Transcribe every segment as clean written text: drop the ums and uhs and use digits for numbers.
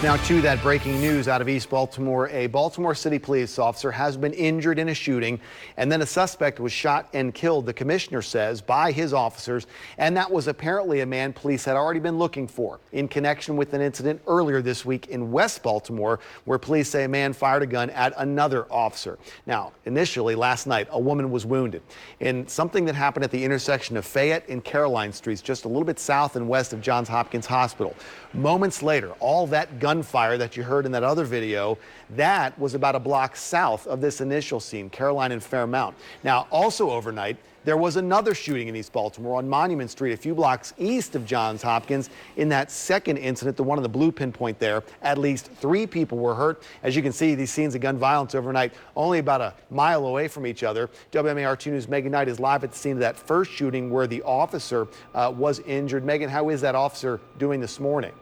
Now to that breaking news out of East Baltimore. A Baltimore City police officer has been injured in a shooting, and then a suspect was shot and killed, the commissioner says, by his officers. And that was apparently a man police had already been looking for in connection with an incident earlier this week in West Baltimore, where police say a man fired a gun at another officer. Now, initially last night, a woman was wounded in something that happened at the intersection of Fayette and Caroline Streets, just a little bit south and west of Johns Hopkins Hospital. Moments later, all that gunfire that you heard in that other video, that was about a block south of this initial scene, Caroline and Fairmount. Now, also overnight, there was another shooting in East Baltimore on Monument Street, a few blocks east of Johns Hopkins. In that second incident, the one on the blue pinpoint there, at least 3 people were hurt. As you can see, these scenes of gun violence overnight, only about a mile away from each other. WMAR2 News' Megan Knight is live at the scene of that first shooting where the officer was injured. Megan, how is that officer doing this morning?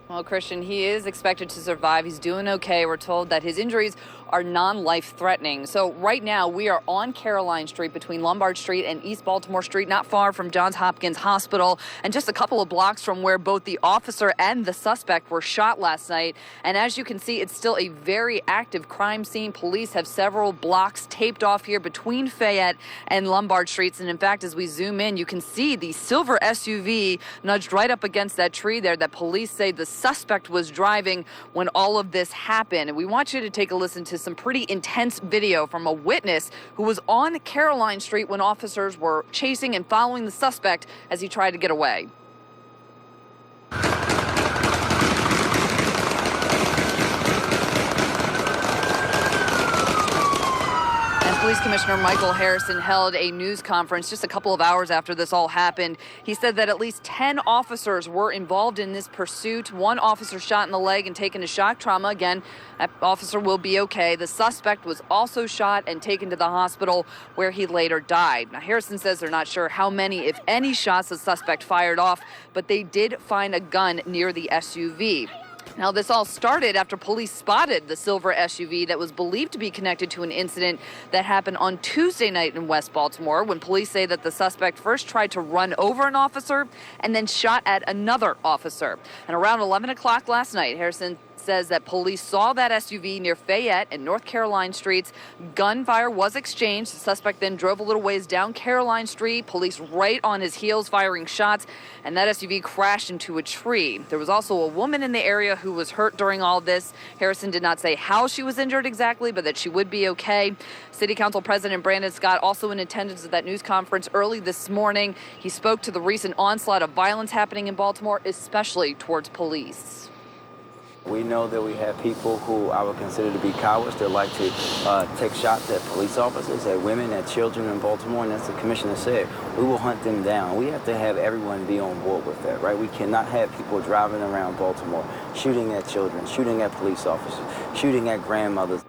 Well, Christian, he is expected to survive. He's doing okay. We're told that his injuries are non-life threatening. So right now we are on Caroline Street between Lombard Street and East Baltimore Street, not far from Johns Hopkins Hospital and just a couple of blocks from where both the officer and the suspect were shot last night. And as you can see, it's still a very active crime scene. Police have several blocks taped off here between Fayette and Lombard Streets. And in fact, as we zoom in, you can see the silver SUV nudged right up against that tree there that police say the suspect was driving when all of this happened. And we want you to take a listen to some pretty intense video from a witness who was on Caroline Street when officers were chasing and following the suspect as he tried to get away. Police Commissioner Michael Harrison held a news conference just a couple of hours after this all happened. He said that at least 10 officers were involved in this pursuit. 1 officer shot in the leg and taken to shock trauma. Again, that officer will be okay. The suspect was also shot and taken to the hospital where he later died. Now, Harrison says they're not sure how many, if any, shots the suspect fired off, but they did find a gun near the SUV. Now, this all started after police spotted the silver SUV that was believed to be connected to an incident that happened on Tuesday night in West Baltimore, when police say that the suspect first tried to run over an officer and then shot at another officer. And around 11 o'clock last night, Harrison says that police saw that SUV near Fayette and North Caroline Streets. Gunfire was exchanged. The suspect then drove a little ways down Caroline Street. Police right on his heels firing shots, and that SUV crashed into a tree. There was also a woman in the area who was hurt during all this. Harrison did not say how she was injured exactly, but that she would be okay. City Council President Brandon Scott also in attendance at that news conference early this morning. He spoke to the recent onslaught of violence happening in Baltimore, especially towards police. We know that we have people who I would consider to be cowards. They like to take shots at police officers, at women, at children in Baltimore, and as the commissioner said, we will hunt them down. We have to have everyone be on board with that, right? We cannot have people driving around Baltimore shooting at children, shooting at police officers, shooting at grandmothers.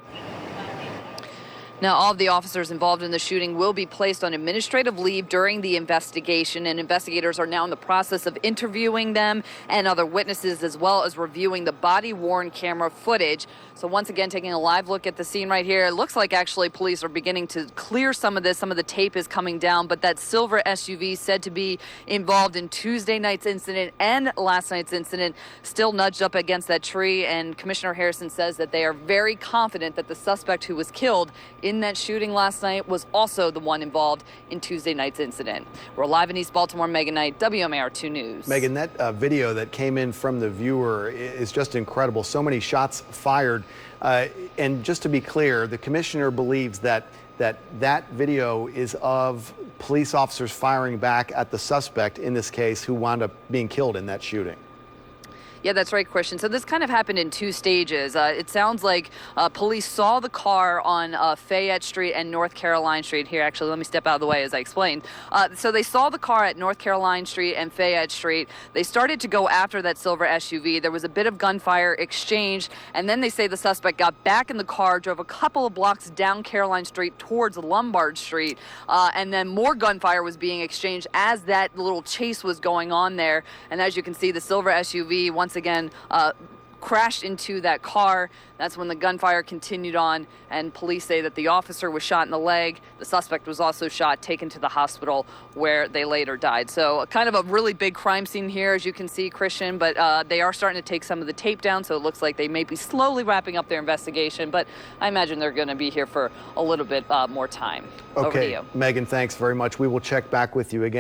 Now, all of the officers involved in the shooting will be placed on administrative leave during the investigation, and investigators are now in the process of interviewing them and other witnesses, as well as reviewing the body-worn camera footage. So once again, taking a live look at the scene right here, it looks like actually police are beginning to clear some of this. Some of the tape is coming down, but that silver SUV said to be involved in Tuesday night's incident and last night's incident still nudged up against that tree, and Commissioner Harrison says that they are very confident that the suspect who was killed in that shooting last night was also the one involved in Tuesday night's incident. We're live in East Baltimore. Megan Knight, WMAR2 News. Megan, that video that came in from the viewer is just incredible. So many shots fired. And just to be clear, the commissioner believes that video is of police officers firing back at the suspect in this case who wound up being killed in that shooting. Yeah, that's right, Christian. So this kind of happened in 2 stages. It sounds like police saw the car on Fayette Street and North Caroline Street. Here, actually, let me step out of the way as I explained. So they saw the car at North Caroline Street and Fayette Street. They started to go after that silver SUV. There was a bit of gunfire exchanged, and then they say the suspect got back in the car, drove a couple of blocks down Caroline Street towards Lombard Street, and then more gunfire was being exchanged as that little chase was going on there. And as you can see, the silver SUV once again crashed into that car. That's when the gunfire continued on, and police say that the officer was shot in the leg. The suspect was also shot, taken to the hospital where they later died. So kind of a really big crime scene here, as you can see, Christian, but they are starting to take some of the tape down, so it looks like they may be slowly wrapping up their investigation, but I imagine they're going to be here for a little bit more time. Over to Okay, you. Megan, thanks very much. We will check back with you again.